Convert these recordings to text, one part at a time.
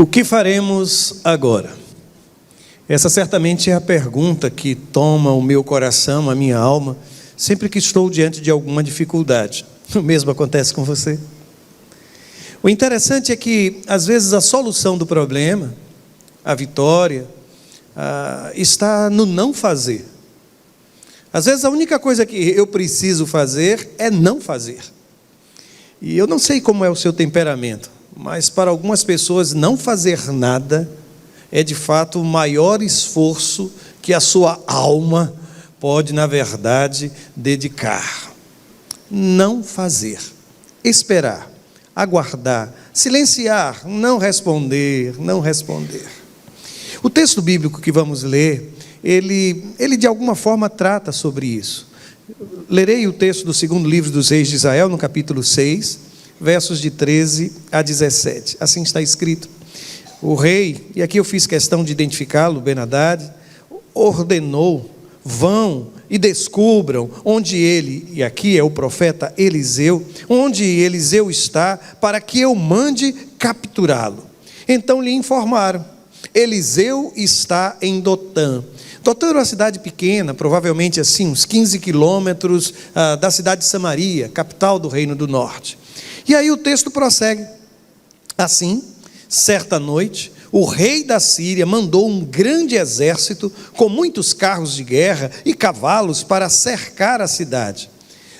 O que faremos agora? Essa certamente é a pergunta que toma o meu coração, a minha alma, sempre que estou diante de alguma dificuldade. O mesmo acontece com você. O interessante é que, às vezes, a solução do problema, a vitória, está no não fazer. Às vezes, a única coisa que eu preciso fazer é não fazer. E eu não sei como é o seu temperamento, mas para algumas pessoas não fazer nada é de fato o maior esforço que a sua alma pode, na verdade, dedicar. Não fazer, esperar, aguardar, silenciar, não responder. O texto bíblico que vamos ler, ele de alguma forma trata sobre isso. Lerei o texto do segundo livro dos Reis de Israel, no capítulo 6, versos de 13 a 17. Assim está escrito. O rei, e aqui eu fiz questão de identificá-lo, Ben-Hadad, ordenou: vão e descubram onde ele, e aqui é o profeta Eliseu, onde Eliseu está, para que eu mande capturá-lo. Então lhe informaram: Eliseu está em Dotã. Dotã era uma cidade pequena, provavelmente assim, uns 15 quilômetros da cidade de Samaria, capital do Reino do Norte. E aí o texto prossegue. Assim, certa noite, o rei da Síria mandou um grande exército com muitos carros de guerra e cavalos para cercar a cidade.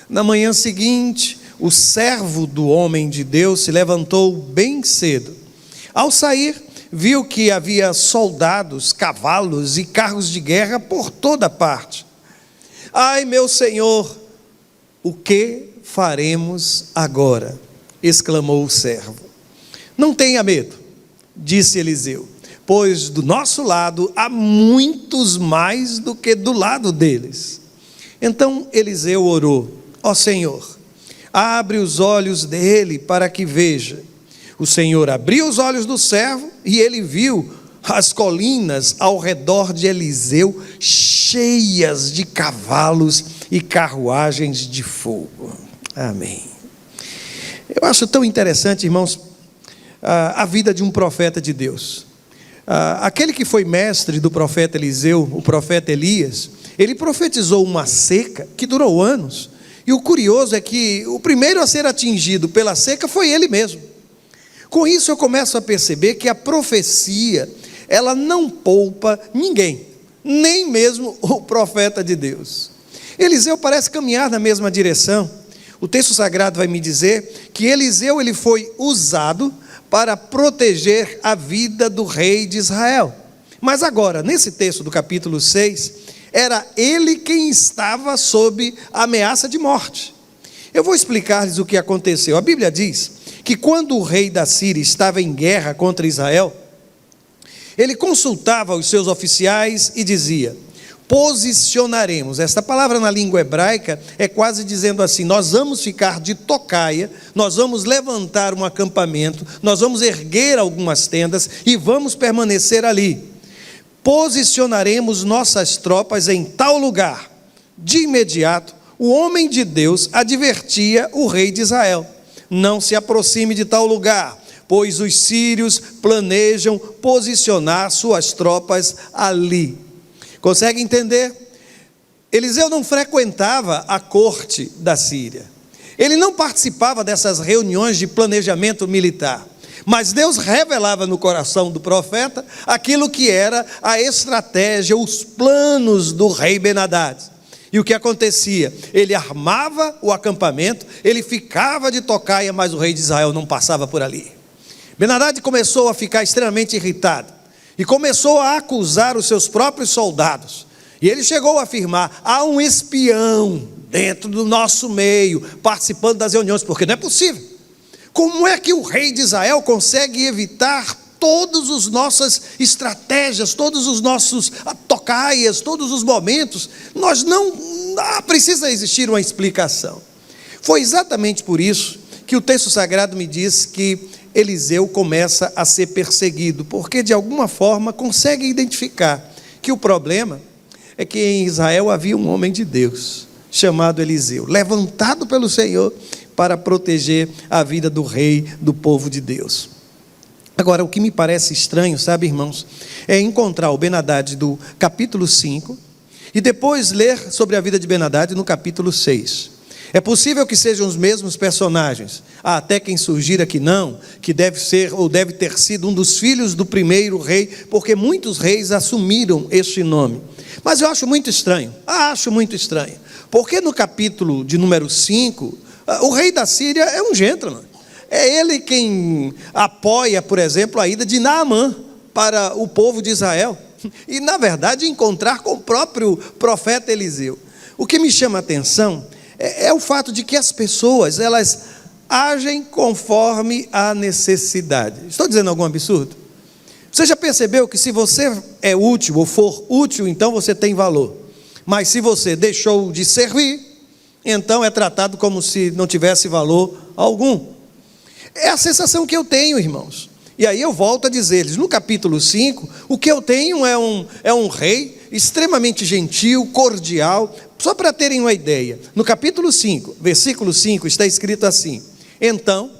Na manhã seguinte, o servo do homem de Deus se levantou bem cedo. Ao sair, viu que havia soldados, cavalos e carros de guerra por toda parte. Ai, meu senhor, o que faremos agora? Exclamou o servo. Não tenha medo, disse Eliseu, pois do nosso lado há muitos mais do que do lado deles. Então Eliseu orou: ó Senhor, abre os olhos dele para que veja. O Senhor abriu os olhos do servo e ele viu as colinas ao redor de Eliseu cheias de cavalos e carruagens de fogo. Amém. Eu acho tão interessante, irmãos, a vida de um profeta de Deus. Aquele que foi mestre do profeta Eliseu, o profeta Elias, ele profetizou uma seca que durou anos. E o curioso é que o primeiro a ser atingido pela seca foi ele mesmo. Com isso eu começo a perceber que a profecia, ela não poupa ninguém, nem mesmo o profeta de Deus. Eliseu parece caminhar na mesma direção. O texto sagrado vai me dizer que Eliseu ele foi usado para proteger a vida do rei de Israel. Mas agora, nesse texto do capítulo 6, era ele quem estava sob a ameaça de morte. Eu vou explicar-lhes o que aconteceu. A Bíblia diz que quando o rei da Síria estava em guerra contra Israel, ele consultava os seus oficiais e dizia: posicionaremos. Esta palavra na língua hebraica é quase dizendo assim: nós vamos ficar de tocaia, nós vamos levantar um acampamento, nós vamos erguer algumas tendas e vamos permanecer ali. Posicionaremos nossas tropas em tal lugar. De imediato, o homem de Deus advertia o rei de Israel: não se aproxime de tal lugar, pois os sírios planejam posicionar suas tropas ali. Consegue entender? Eliseu não frequentava a corte da Síria. Ele não participava dessas reuniões de planejamento militar. Mas Deus revelava no coração do profeta aquilo que era a estratégia, os planos do rei Ben-Hadad. E o que acontecia? Ele armava o acampamento, ele ficava de tocaia, mas o rei de Israel não passava por ali. Ben-Hadad começou a ficar extremamente irritado e começou a acusar os seus próprios soldados. E ele chegou a afirmar: há um espião dentro do nosso meio, participando das reuniões, porque não é possível. Como é que o rei de Israel consegue evitar todas as nossas estratégias, todos os nossos tocaias, todos os momentos? Nós não... precisa existir uma explicação. Foi exatamente por isso que o texto sagrado me diz que Eliseu começa a ser perseguido, porque de alguma forma consegue identificar que o problema é que em Israel havia um homem de Deus, chamado Eliseu, levantado pelo Senhor para proteger a vida do rei, do povo de Deus. Agora, o que me parece estranho, sabe, irmãos, é encontrar o Ben-Hadad do capítulo 5 e depois ler sobre a vida de Ben-Hadad no capítulo 6. É possível que sejam os mesmos personagens. Há até quem sugira que não, que deve ser ou deve ter sido um dos filhos do primeiro rei, porque muitos reis assumiram este nome. Mas eu acho muito estranho, porque no capítulo de número 5, o rei da Síria é um gentleman. É ele quem apoia, por exemplo, a ida de Naamã para o povo de Israel. E, na verdade, encontrar com o próprio profeta Eliseu. O que me chama a atenção é o fato de que as pessoas, elas agem conforme a necessidade. Estou dizendo algum absurdo? Você já percebeu que se você é útil ou for útil, então você tem valor. Mas se você deixou de servir, então é tratado como se não tivesse valor algum. É a sensação que eu tenho, irmãos. E aí eu volto a dizer-lhes, no capítulo 5, o que eu tenho é um rei extremamente gentil, cordial. Só para terem uma ideia, no capítulo 5, versículo 5, está escrito assim: então,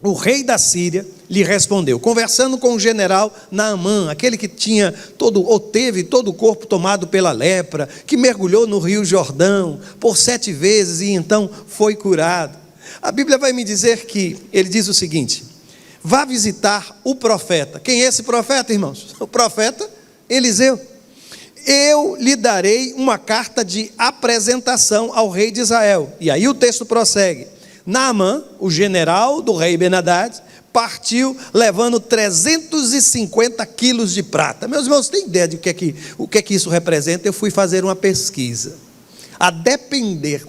o rei da Síria lhe respondeu, conversando com o general Naamã, aquele que teve todo o corpo tomado pela lepra, que mergulhou no rio Jordão por 7 vezes e então foi curado. A Bíblia vai me dizer que ele diz o seguinte: vá visitar o profeta. Quem é esse profeta, irmãos? O profeta Eliseu. Eu lhe darei uma carta de apresentação ao rei de Israel. E aí o texto prossegue. Naamã, o general do rei Ben-Hadad, partiu levando 350 quilos de prata. Meus irmãos, têm ideia de o que é que isso representa? Eu fui fazer uma pesquisa. A depender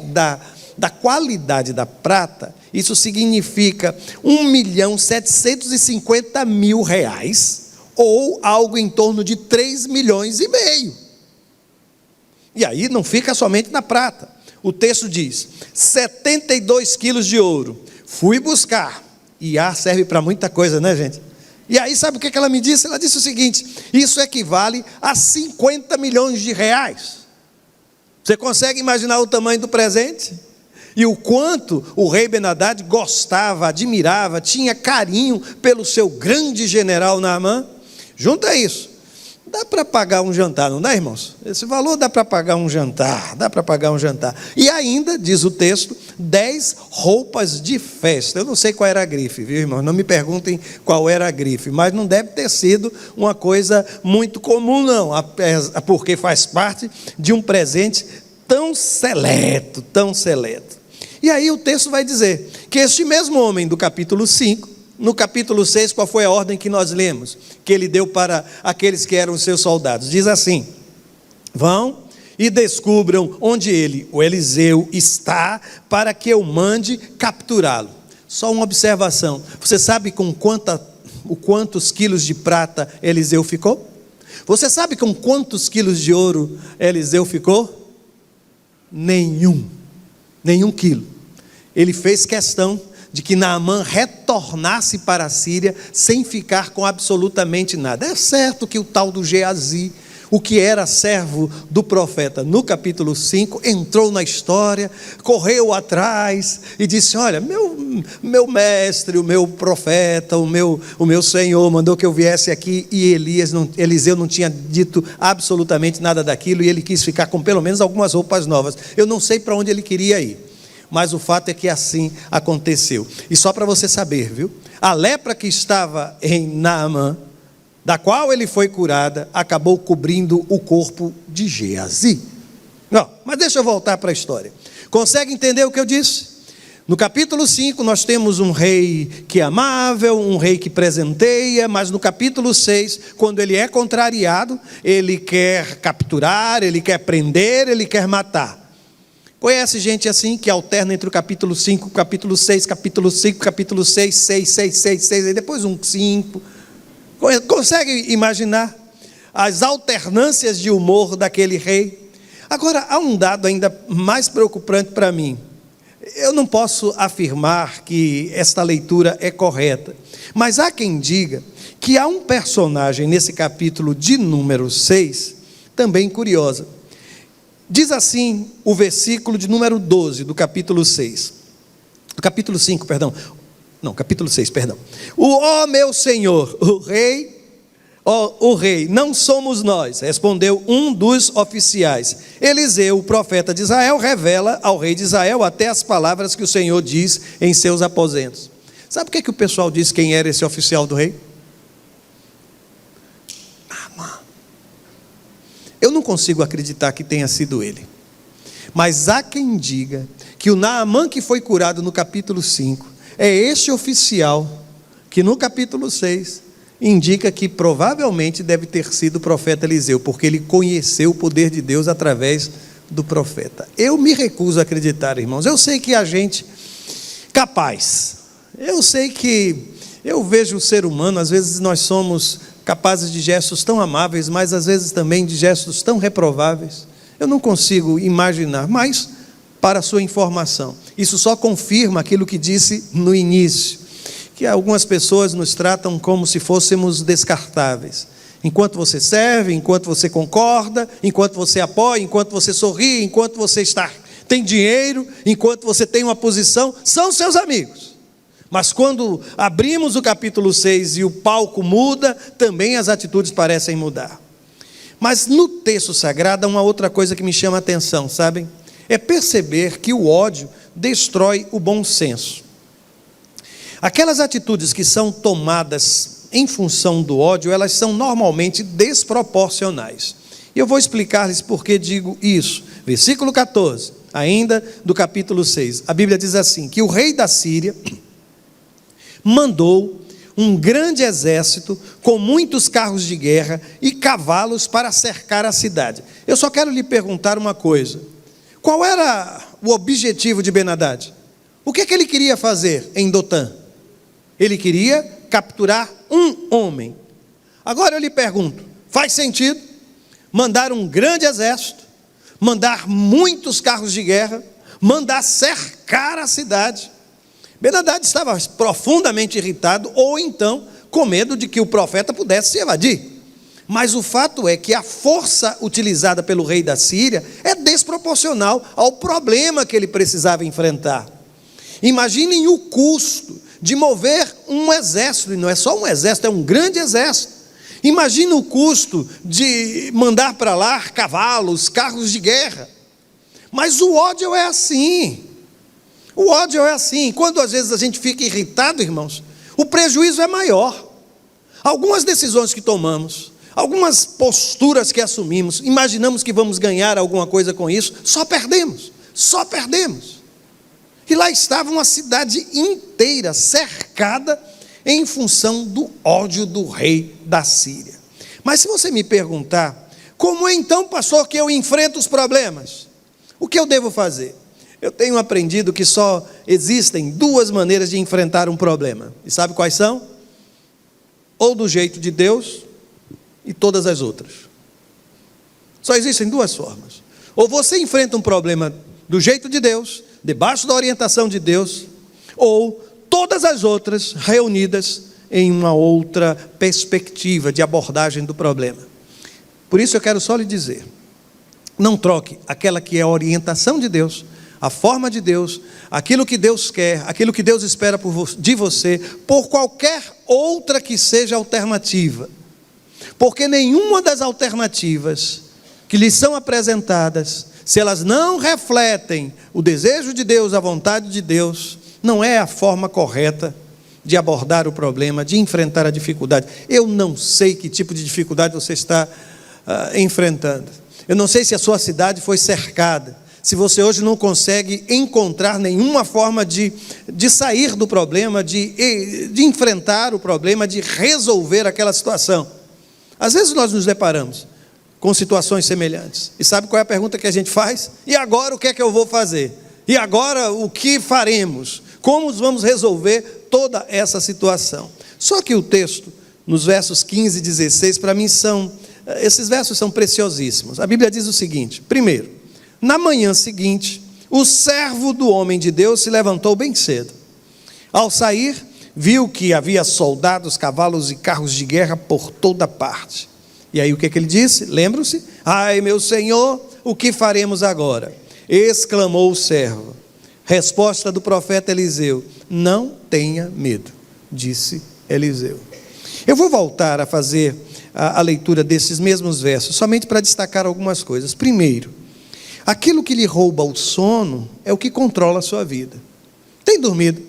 da qualidade da prata, isso significa R$1.750.000, ou algo em torno de 3,5 milhões. E aí não fica somente na prata. O texto diz, 72 quilos de ouro. Fui buscar. E serve para muita coisa, né, gente? E aí sabe o que ela me disse? Ela disse o seguinte: isso equivale a 50 milhões de reais. Você consegue imaginar o tamanho do presente? E o quanto o rei Ben-Hadad gostava, admirava, tinha carinho pelo seu grande general Naamã? Junta isso. Dá para pagar um jantar, não dá, irmãos? Esse valor dá para pagar um jantar, E ainda, diz o texto, 10 roupas de festa. Eu não sei qual era a grife, viu, irmãos? Não me perguntem qual era a grife, mas não deve ter sido uma coisa muito comum, não, porque faz parte de um presente tão seleto. E aí o texto vai dizer que este mesmo homem do capítulo 5, no capítulo 6, qual foi a ordem que nós lemos? Que ele deu para aqueles que eram seus soldados. Diz assim: vão e descubram onde ele, o Eliseu, está, para que eu mande capturá-lo. Só uma observação: você sabe com quantos quilos de prata Eliseu ficou? Você sabe com quantos quilos de ouro Eliseu ficou? Nenhum quilo. Ele fez questão de que Naamã retornasse para a Síria sem ficar com absolutamente nada. É certo que o tal do Geazi, o que era servo do profeta no capítulo 5, entrou na história, correu atrás e disse: olha, meu mestre, o meu profeta, o meu senhor mandou que eu viesse aqui, e Eliseu não tinha dito absolutamente nada daquilo, e ele quis ficar com pelo menos algumas roupas novas. Eu não sei para onde ele queria ir, mas o fato é que assim aconteceu. E só para você saber, viu? A lepra que estava em Naamã, da qual ele foi curada, acabou cobrindo o corpo de Geazi. Não, mas deixa eu voltar para a história. Consegue entender o que eu disse? No capítulo 5 nós temos um rei que é amável, um rei que presenteia, mas no capítulo 6, quando ele é contrariado, ele quer capturar, ele quer prender, ele quer matar. Conhece gente assim, que alterna entre o capítulo 5, capítulo 6, capítulo 5, capítulo 6, 6, 6, 6, 6, e depois um 5. Consegue imaginar as alternâncias de humor daquele rei? Agora, há um dado ainda mais preocupante para mim. Eu não posso afirmar que esta leitura é correta, mas há quem diga que há um personagem nesse capítulo de número 6, também curiosa. Diz assim o versículo de número 12 do capítulo 6, do capítulo 5, perdão. Não, capítulo 6, perdão. Ó meu senhor, o rei, não somos nós, respondeu um dos oficiais. Eliseu, o profeta de Israel, revela ao rei de Israel até as palavras que o Senhor diz em seus aposentos. Sabe o que o pessoal disse quem era esse oficial do rei? Naamã. Eu não consigo acreditar que tenha sido ele. Mas há quem diga que o Naamã que foi curado no capítulo 5 é este oficial que no capítulo 6 indica que provavelmente deve ter sido o profeta Eliseu, porque ele conheceu o poder de Deus através do profeta. Eu me recuso a acreditar, irmãos. Eu sei que a gente capaz, eu sei que eu vejo o ser humano, às vezes nós somos capazes de gestos tão amáveis, mas às vezes também de gestos tão reprováveis. Eu não consigo imaginar, mas para a sua informação, isso só confirma aquilo que disse no início, que algumas pessoas nos tratam como se fôssemos descartáveis. Enquanto você serve, enquanto você concorda, enquanto você apoia, enquanto você sorri, enquanto você tem dinheiro, enquanto você tem uma posição, são seus amigos. Mas quando abrimos o capítulo 6 e o palco muda, também as atitudes parecem mudar. Mas no texto sagrado há uma outra coisa que me chama a atenção, sabem? É perceber que o ódio destrói o bom senso. Aquelas atitudes que são tomadas em função do ódio, elas são normalmente desproporcionais. E eu vou explicar-lhes por que digo isso. Versículo 14, ainda do capítulo 6. A Bíblia diz assim, que o rei da Síria mandou um grande exército com muitos carros de guerra e cavalos para cercar a cidade. Eu só quero lhe perguntar uma coisa. Qual era o objetivo de Ben-Hadad? O que ele queria fazer em Dotã? Ele queria capturar um homem. Agora eu lhe pergunto, faz sentido mandar um grande exército, mandar muitos carros de guerra, mandar cercar a cidade? Ben-Hadad estava profundamente irritado, ou então com medo de que o profeta pudesse se evadir. Mas o fato é que a força utilizada pelo rei da Síria é desproporcional ao problema que ele precisava enfrentar. Imaginem o custo de mover um exército, e não é só um exército, é um grande exército. Imagine o custo de mandar para lá cavalos, carros de guerra. Mas o ódio é assim. O ódio é assim. Quando às vezes a gente fica irritado, irmãos, o prejuízo é maior. Algumas decisões que tomamos, algumas posturas que assumimos, imaginamos que vamos ganhar alguma coisa com isso, só perdemos. E lá estava uma cidade inteira cercada em função do ódio do rei da Síria. Mas se você me perguntar, como é então, pastor, que eu enfrento os problemas? O que eu devo fazer? Eu tenho aprendido que só existem duas maneiras de enfrentar um problema. E sabe quais são? Ou do jeito de Deus e todas as outras. Só existem duas formas. Ou você enfrenta um problema do jeito de Deus, debaixo da orientação de Deus, ou todas as outras reunidas em uma outra perspectiva de abordagem do problema. Por isso eu quero só lhe dizer, não troque aquela que é a orientação de Deus, a forma de Deus, aquilo que Deus quer, aquilo que Deus espera de você, por qualquer outra que seja alternativa. Porque nenhuma das alternativas que lhes são apresentadas, se elas não refletem o desejo de Deus, a vontade de Deus, não é a forma correta de abordar o problema, de enfrentar a dificuldade. Eu não sei que tipo de dificuldade você está enfrentando. Eu não sei se a sua cidade foi cercada, se você hoje não consegue encontrar nenhuma forma de sair do problema, de enfrentar o problema, de resolver aquela situação. Às vezes nós nos deparamos com situações semelhantes. E sabe qual é a pergunta que a gente faz? E agora o que é que eu vou fazer? E agora o que faremos? Como vamos resolver toda essa situação? Só que o texto, nos versos 15 e 16, para mim esses versos são preciosíssimos. A Bíblia diz o seguinte: primeiro, na manhã seguinte, o servo do homem de Deus se levantou bem cedo. Ao sair, viu que havia soldados, cavalos e carros de guerra por toda parte. E aí o que ele disse? Lembram-se? Ai, meu senhor, o que faremos agora? Exclamou o servo. Resposta do profeta Eliseu: não tenha medo, disse Eliseu. Eu vou voltar a fazer a leitura desses mesmos versos, somente para destacar algumas coisas. Primeiro, aquilo que lhe rouba o sono é o que controla a sua vida. Tem dormido?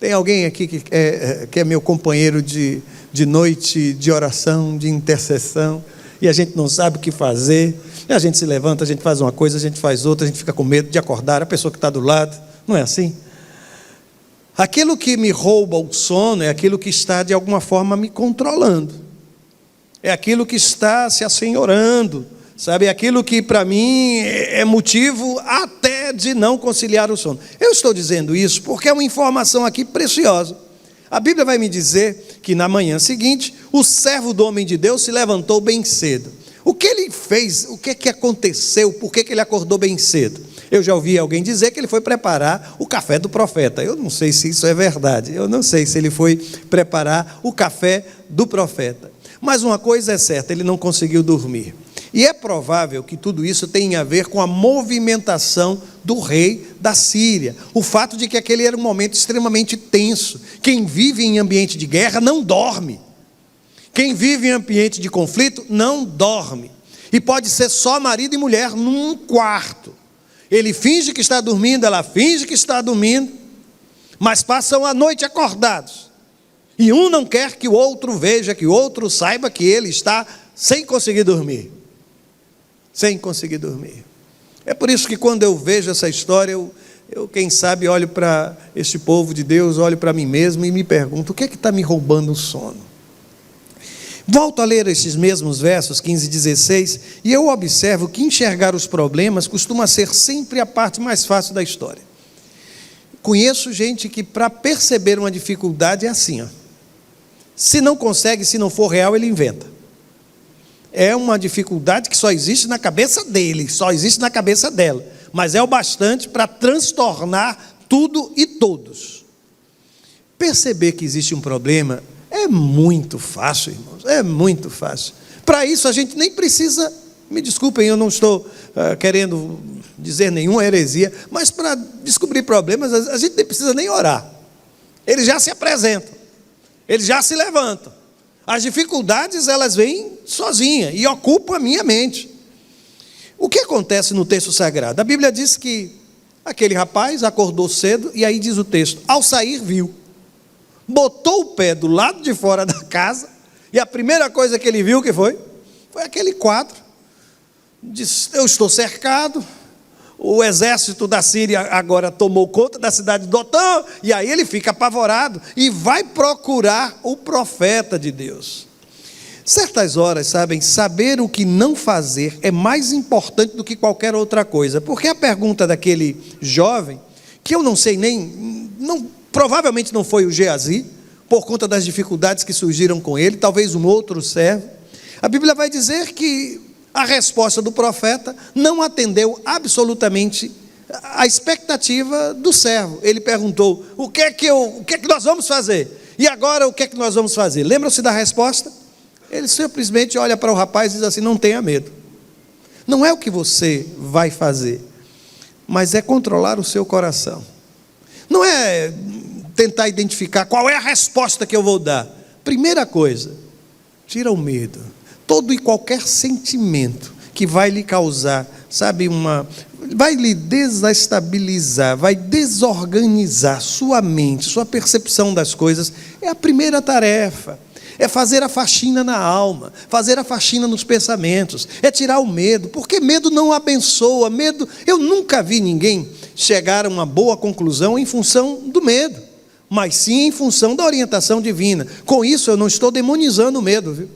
Tem alguém aqui que é meu companheiro de noite, de oração, de intercessão, e a gente não sabe o que fazer, e a gente se levanta, a gente faz uma coisa, a gente faz outra, a gente fica com medo de acordar a pessoa que está do lado, não é assim? Aquilo que me rouba o sono é aquilo que está de alguma forma me controlando, é aquilo que está se assenhorando, sabe? É aquilo que para mim é motivo até de não conciliar o sono. Eu estou dizendo isso porque é uma informação aqui preciosa. A Bíblia vai me dizer que na manhã seguinte, o servo do homem de Deus se levantou bem cedo. O que ele fez? O que aconteceu? Por que ele acordou bem cedo? Eu já ouvi alguém dizer que ele foi preparar o café do profeta. Eu não sei se isso é verdade. Eu não sei se ele foi preparar o café do profeta. Mas uma coisa é certa, ele não conseguiu dormir. E é provável que tudo isso tenha a ver com a movimentação do rei da Síria. O fato de que aquele era um momento extremamente tenso. Quem vive em ambiente de guerra não dorme. Quem vive em ambiente de conflito não dorme. E pode ser só marido e mulher num quarto. Ele finge que está dormindo, ela finge que está dormindo, mas passam a noite acordados. E um não quer que o outro veja, que o outro saiba que ele está sem conseguir dormir. Sem conseguir dormir. É por isso que quando eu vejo essa história, eu quem sabe, olho para este povo de Deus, olho para mim mesmo e me pergunto, o que é que está me roubando o sono? Volto a ler esses mesmos versos, 15 e 16, e eu observo que enxergar os problemas costuma ser sempre a parte mais fácil da história. Conheço gente que para perceber uma dificuldade é assim, ó. Se não consegue, se não for real, ele inventa. É uma dificuldade que só existe na cabeça dele, só existe na cabeça dela, mas é o bastante para transtornar tudo e todos. Perceber que existe um problema é muito fácil, irmãos, é muito fácil. Para isso a gente nem precisa, me desculpem, eu não estou querendo dizer nenhuma heresia, mas para descobrir problemas a gente nem precisa nem orar. Eles já se apresentam, eles já se levantam. As dificuldades, elas vêm sozinhas e ocupam a minha mente. O que acontece no texto sagrado? A Bíblia diz que aquele rapaz acordou cedo, e aí diz o texto, ao sair viu, botou o pé do lado de fora da casa, e a primeira coisa que ele viu, que foi? Foi aquele quadro. Diz, eu estou cercado, o exército da Síria agora tomou conta da cidade de Dotã, e aí ele fica apavorado, e vai procurar o profeta de Deus. Certas horas, sabem, saber o que não fazer é mais importante do que qualquer outra coisa, porque a pergunta daquele jovem, que eu não sei nem, provavelmente não foi o Geazi, por conta das dificuldades que surgiram com ele, talvez um outro servo, a Bíblia vai dizer que a resposta do profeta não atendeu absolutamente a expectativa do servo. Ele perguntou, o que é que nós vamos fazer? E agora o que é que nós vamos fazer? Lembram-se da resposta? Ele simplesmente olha para o rapaz e diz assim, não tenha medo. Não é o que você vai fazer, mas é controlar o seu coração. Não é tentar identificar qual é a resposta que eu vou dar. Primeira coisa, tira o medo. Todo e qualquer sentimento que vai lhe causar, sabe, vai lhe desestabilizar, vai desorganizar sua mente, sua percepção das coisas, é a primeira tarefa. É fazer a faxina na alma, fazer a faxina nos pensamentos, é tirar o medo, porque medo não abençoa, medo, eu nunca vi ninguém chegar a uma boa conclusão em função do medo, mas sim em função da orientação divina. Com isso eu não estou demonizando o medo, viu?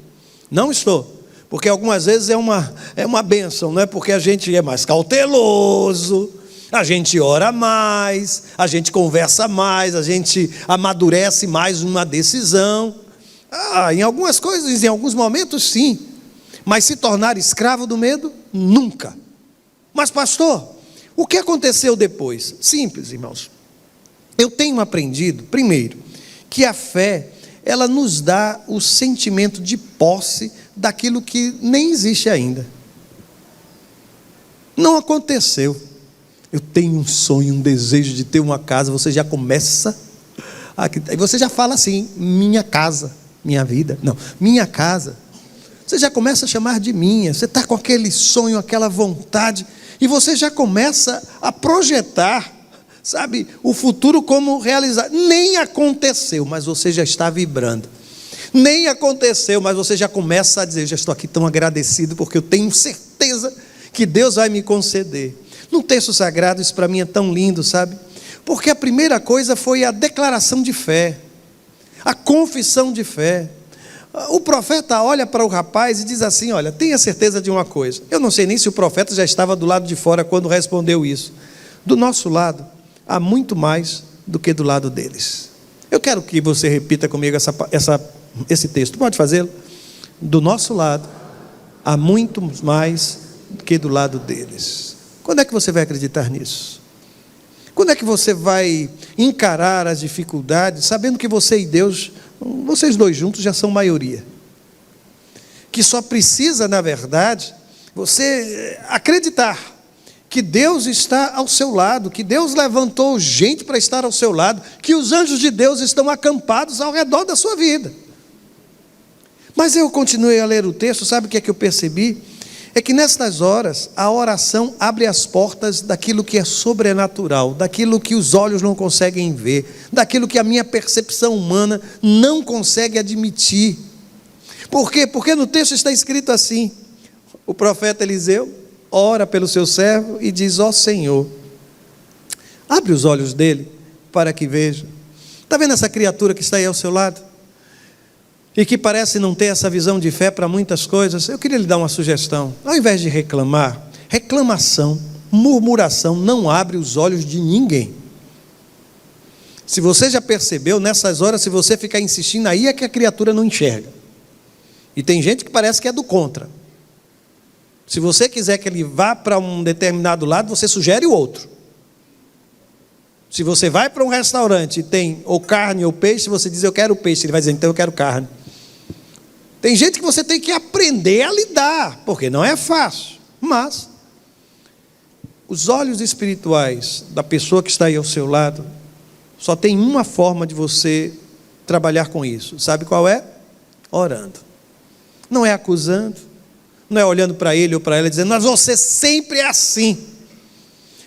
Não estou, porque algumas vezes é uma bênção, não é? Porque a gente é mais cauteloso, a gente ora mais, a gente conversa mais, a gente amadurece mais uma decisão. Em algumas coisas, em alguns momentos sim, mas se tornar escravo do medo, nunca. Mas pastor, o que aconteceu depois? Simples, irmãos. Eu tenho aprendido, primeiro, que a fé, ela nos dá o sentimento de posse daquilo que nem existe ainda. Não aconteceu. Eu tenho um sonho, um desejo de ter uma casa. Você já começa, aí você já fala assim, minha casa, minha vida. Não, minha casa. Você já começa a chamar de minha. Você está com aquele sonho, aquela vontade, e você já começa a projetar, sabe, o futuro como realizar. Nem aconteceu, mas você já está vibrando. Nem aconteceu, mas você já começa a dizer, já estou aqui tão agradecido, porque eu tenho certeza que Deus vai me conceder. No texto sagrado, isso para mim é tão lindo, sabe? Porque a primeira coisa foi a declaração de fé, a confissão de fé. O profeta olha para o rapaz e diz assim, olha, tenha certeza de uma coisa. Eu não sei nem se o profeta já estava do lado de fora quando respondeu isso. Do nosso lado, há muito mais do que do lado deles. Eu quero que você repita comigo esse texto. Pode fazê-lo? Do nosso lado, há muito mais do que do lado deles. Quando é que você vai acreditar nisso? Quando é que você vai encarar as dificuldades, sabendo que você e Deus, vocês dois juntos já são maioria? Que só precisa, na verdade, você acreditar que Deus está ao seu lado, que Deus levantou gente para estar ao seu lado, que os anjos de Deus estão acampados ao redor da sua vida. Mas eu continuei a ler o texto, sabe o que é que eu percebi? É que nestas horas, a oração abre as portas daquilo que é sobrenatural, daquilo que os olhos não conseguem ver, daquilo que a minha percepção humana não consegue admitir. Por quê? Porque no texto está escrito assim, o profeta Eliseu ora pelo seu servo e diz, ó Senhor, abre os olhos dele para que veja. Está vendo essa criatura que está aí ao seu lado? E que parece não ter essa visão de fé para muitas coisas. Eu queria lhe dar uma sugestão. Ao invés de reclamar, reclamação, murmuração não abre os olhos de ninguém. Se você já percebeu, nessas horas, se você ficar insistindo, aí é que a criatura não enxerga. E tem gente que parece que é do contra. Se você quiser que ele vá para um determinado lado, você sugere o outro. Se você vai para um restaurante e tem ou carne ou peixe, você diz, eu quero peixe. Ele vai dizer, então eu quero carne. Tem gente que você tem que aprender a lidar, porque não é fácil. Mas os olhos espirituais da pessoa que está aí ao seu lado, só tem uma forma de você trabalhar com isso. Sabe qual é? Orando. Não é acusando, não é olhando para ele ou para ela dizendo, mas você sempre é assim.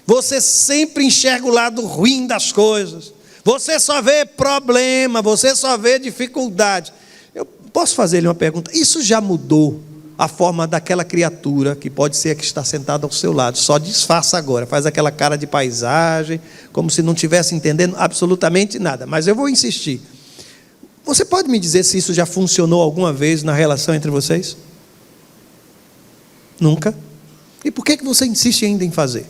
Você sempre enxerga o lado ruim das coisas. Você só vê problema, você só vê dificuldade. Eu posso fazer-lhe uma pergunta? Isso já mudou a forma daquela criatura, que pode ser a que está sentada ao seu lado? Só disfarça agora, faz aquela cara de paisagem, como se não estivesse entendendo absolutamente nada. Mas eu vou insistir. Você pode me dizer se isso já funcionou alguma vez na relação entre vocês? Nunca? E por que você insiste ainda em fazer?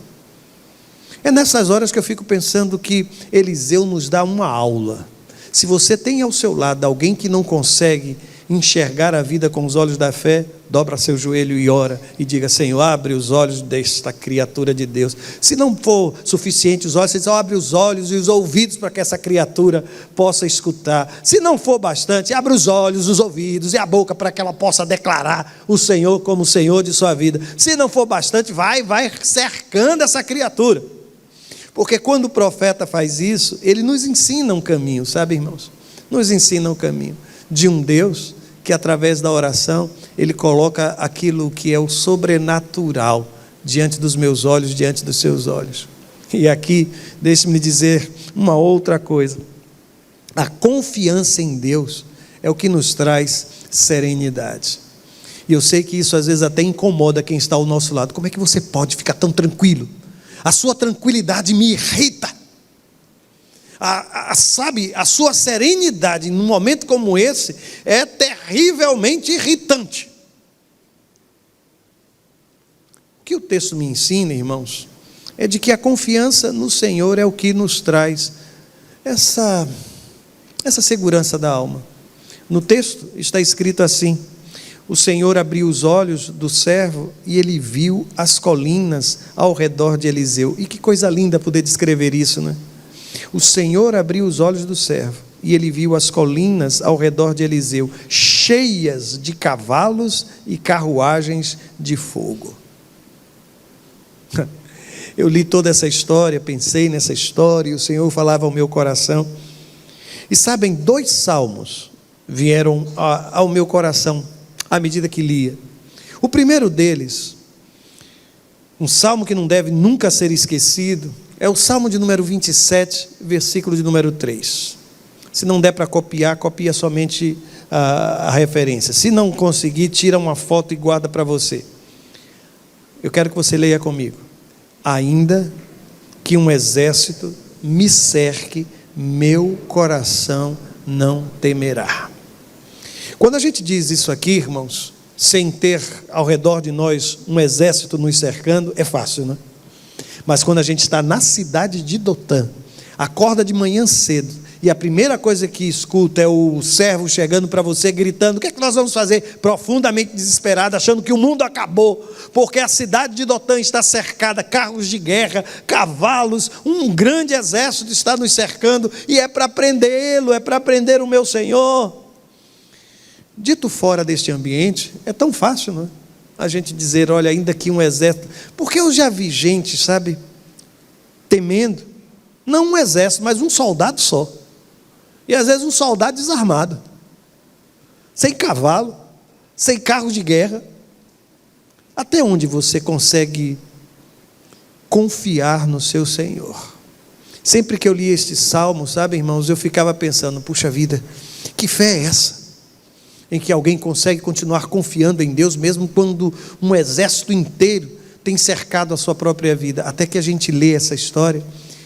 É nessas horas que eu fico pensando que Eliseu nos dá uma aula. Se você tem ao seu lado alguém que não consegue enxergar a vida com os olhos da fé, dobra seu joelho e ora, e diga, Senhor, abre os olhos desta criatura de Deus. Se não for suficiente os olhos, você diz, abre os olhos e os ouvidos para que essa criatura possa escutar. Se não for bastante, abre os olhos, os ouvidos e a boca para que ela possa declarar o Senhor como o Senhor de sua vida. Se não for bastante, vai cercando essa criatura. Porque quando o profeta faz isso, ele nos ensina um caminho, sabe, irmãos? Nos ensina um caminho de um Deus que, através da oração, ele coloca aquilo que é o sobrenatural diante dos meus olhos, diante dos seus olhos. E aqui, deixe-me dizer uma outra coisa. A confiança em Deus é o que nos traz serenidade. E eu sei que isso às vezes até incomoda quem está ao nosso lado. Como é que você pode ficar tão tranquilo? A sua tranquilidade me irrita. Sabe, a sua serenidade num momento como esse é terrivelmente irritante. O que o texto me ensina, irmãos, é de que a confiança no Senhor é o que nos traz essa segurança da alma. No texto está escrito assim: o Senhor abriu os olhos do servo e ele viu as colinas ao redor de Eliseu. E que coisa linda poder descrever isso, né? O Senhor abriu os olhos do servo e ele viu as colinas ao redor de Eliseu, cheias de cavalos e carruagens de fogo. Eu li toda essa história, pensei nessa história, e o Senhor falava ao meu coração. E sabem, 2 salmos vieram ao meu coração à medida que lia. O primeiro deles, um salmo que não deve nunca ser esquecido, é o salmo de número 27, versículo de número 3. Se não der para copiar, copia somente a referência. Se não conseguir, tira uma foto e guarda para você. Eu quero que você leia comigo. Ainda que um exército me cerque, meu coração não temerá. Quando a gente diz isso aqui, irmãos, sem ter ao redor de nós um exército nos cercando, é fácil, né? Mas quando a gente está na cidade de Dotã, acorda de manhã cedo, e a primeira coisa que escuta é o servo chegando para você, gritando: o que é que nós vamos fazer? Profundamente desesperado, achando que o mundo acabou, porque a cidade de Dotã está cercada, carros de guerra, cavalos, um grande exército está nos cercando, e é para prendê-lo, é para prender o meu Senhor. Dito fora deste ambiente, é tão fácil, não é? A gente dizer: olha, ainda que um exército, porque eu já vi gente, sabe, temendo, não um exército, mas um soldado só. E às vezes um soldado desarmado, sem cavalo, sem carro de guerra. Até onde você consegue confiar no seu Senhor? Sempre que eu li este salmo, sabe, irmãos, eu ficava pensando: puxa vida, que fé é essa? Em que alguém consegue continuar confiando em Deus, mesmo quando um exército inteiro tem cercado a sua própria vida. Até que a gente lê essa história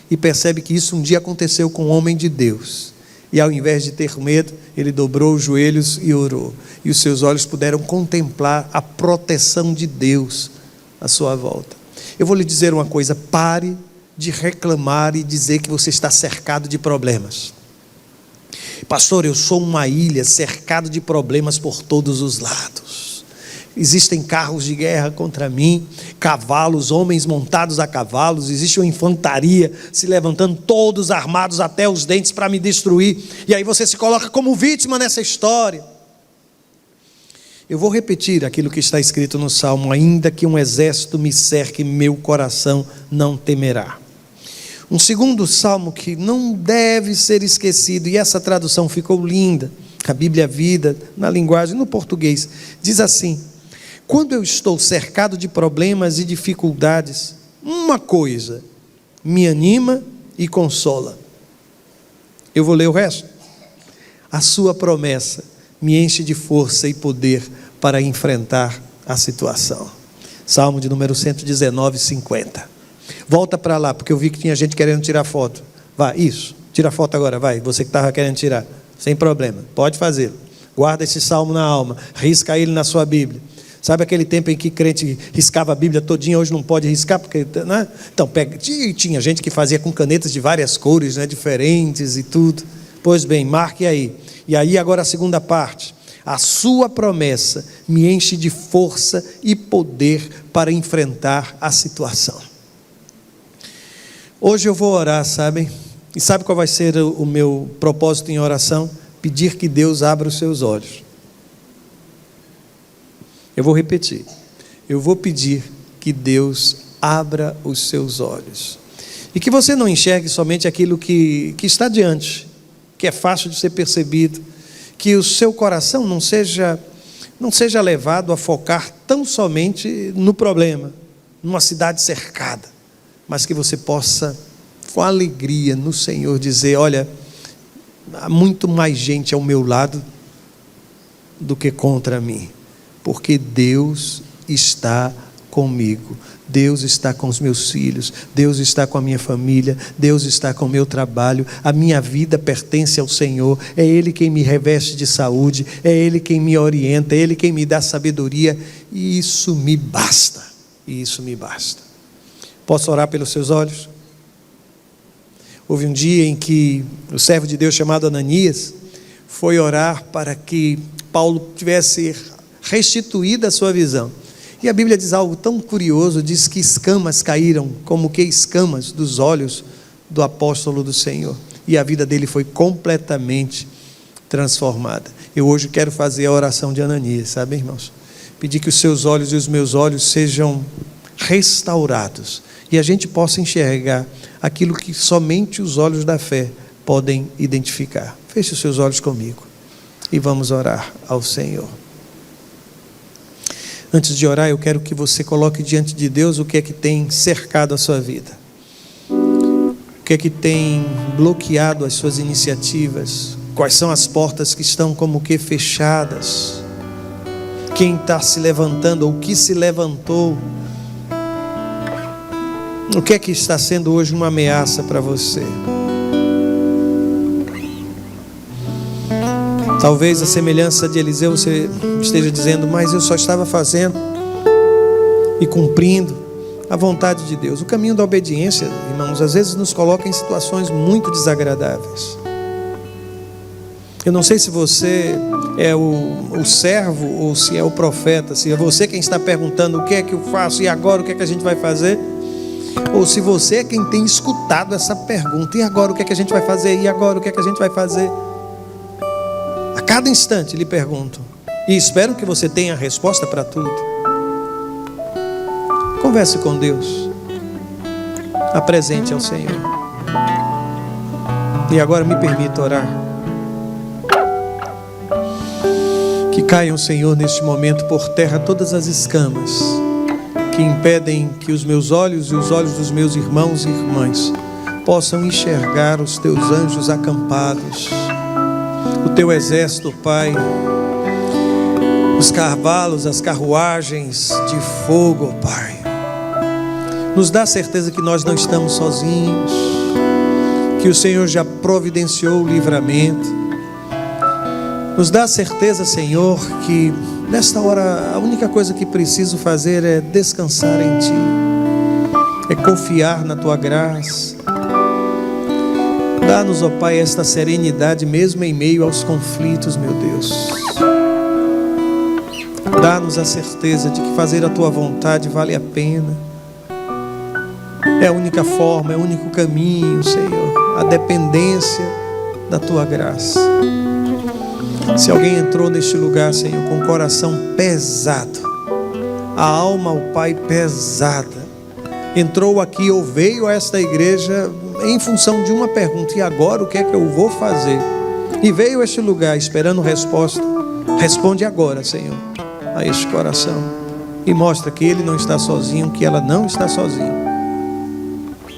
e percebe que isso um dia aconteceu com um homem de Deus. E ao invés de ter medo, ele dobrou os joelhos e orou. E os seus olhos puderam contemplar a proteção de Deus à sua volta. Eu vou lhe dizer uma coisa: pare de reclamar e dizer que você está cercado de problemas. Pastor, eu sou uma ilha cercado de problemas por todos os lados. Existem carros de guerra contra mim, cavalos, homens montados a cavalos, existe uma infantaria se levantando, todos armados até os dentes para me destruir. E aí você se coloca como vítima nessa história. Eu vou repetir aquilo que está escrito no Salmo: ainda que um exército me cerque, meu coração não temerá. Um segundo salmo que não deve ser esquecido, e essa tradução ficou linda, a Bíblia Vida, na linguagem, no português, diz assim: quando eu estou cercado de problemas e dificuldades, uma coisa me anima e consola. Eu vou ler o resto. A sua promessa me enche de força e poder para enfrentar a situação. Salmo de número 119, 50. Volta para lá, porque eu vi que tinha gente querendo tirar foto. Vai, isso, tira a foto agora, vai, você que estava querendo tirar, sem problema, pode fazer. Guarda esse salmo na alma, risca ele na sua Bíblia. Sabe aquele tempo em que crente riscava a Bíblia todinha, hoje não pode riscar, porque, né? Então, tinha gente que fazia com canetas de várias cores, né, diferentes e tudo. Pois bem, marque aí. E aí agora a segunda parte: a sua promessa me enche de força e poder para enfrentar a situação. Hoje eu vou orar, sabem? E sabe qual vai ser o meu propósito em oração? Pedir que Deus abra os seus olhos. Eu vou repetir: eu vou pedir que Deus abra os seus olhos, e que você não enxergue somente aquilo que está diante, que é fácil de ser percebido, que o seu coração não seja levado a focar tão somente no problema, numa cidade cercada, mas que você possa, com alegria no Senhor, dizer: olha, há muito mais gente ao meu lado do que contra mim, porque Deus está comigo, Deus está com os meus filhos, Deus está com a minha família, Deus está com o meu trabalho, a minha vida pertence ao Senhor, é Ele quem me reveste de saúde, é Ele quem me orienta, é Ele quem me dá sabedoria, e isso me basta, Posso orar pelos seus olhos? Houve um dia em que o servo de Deus chamado Ananias foi orar para que Paulo tivesse restituída a sua visão. E a Bíblia diz algo tão curioso, diz que escamas caíram, como que escamas dos olhos do apóstolo do Senhor. E a vida dele foi completamente transformada. Eu hoje quero fazer a oração de Ananias, sabe, irmãos? Pedir que os seus olhos e os meus olhos sejam restaurados, e a gente possa enxergar aquilo que somente os olhos da fé podem identificar. Feche os seus olhos comigo e vamos orar ao Senhor. Antes de orar, eu quero que você coloque diante de Deus o que é que tem cercado a sua vida, o que é que tem bloqueado as suas iniciativas, quais são as portas que estão como que fechadas, quem está se levantando ou o que se levantou, o que é que está sendo hoje uma ameaça para você. Talvez a semelhança de Eliseu você esteja dizendo, mas eu só estava fazendo e cumprindo a vontade de Deus. O caminho da obediência, irmãos, às vezes nos coloca em situações muito desagradáveis. Eu não sei se você é o servo ou se é o profeta, se é você quem está perguntando o que é que eu faço e agora o que é que a gente vai fazer, ou se você é quem tem escutado essa pergunta, e agora o que é que a gente vai fazer, e agora o que é que a gente vai fazer. A cada instante lhe pergunto, e espero que você tenha a resposta para tudo. Converse com Deus, apresente ao Senhor. E agora me permita orar. Que caiam, Senhor, neste momento por terra todas as escamas que impedem que os meus olhos e os olhos dos meus irmãos e irmãs possam enxergar os teus anjos acampados, o teu exército, Pai, os cavalos, as carruagens de fogo, Pai. Nos dá certeza que nós não estamos sozinhos, que o Senhor já providenciou o livramento. Nos dá certeza, Senhor, que nesta hora a única coisa que preciso fazer é descansar em Ti, é confiar na Tua graça. Dá-nos, ó Pai, esta serenidade mesmo em meio aos conflitos, meu Deus. Dá-nos a certeza de que fazer a Tua vontade vale a pena. É a única forma, é o único caminho, Senhor, a dependência da Tua graça. Se alguém entrou neste lugar, Senhor, com o coração pesado, a alma, ó Pai, pesada, entrou aqui ou veio a esta igreja em função de uma pergunta, e agora o que é que eu vou fazer? E veio a este lugar esperando resposta. Responde agora, Senhor, a este coração e mostra que ele não está sozinho, que ela não está sozinha,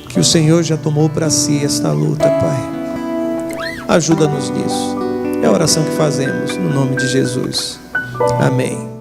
que o Senhor já tomou para si esta luta, Pai. Ajuda-nos nisso. É a oração que fazemos no nome de Jesus. Amém.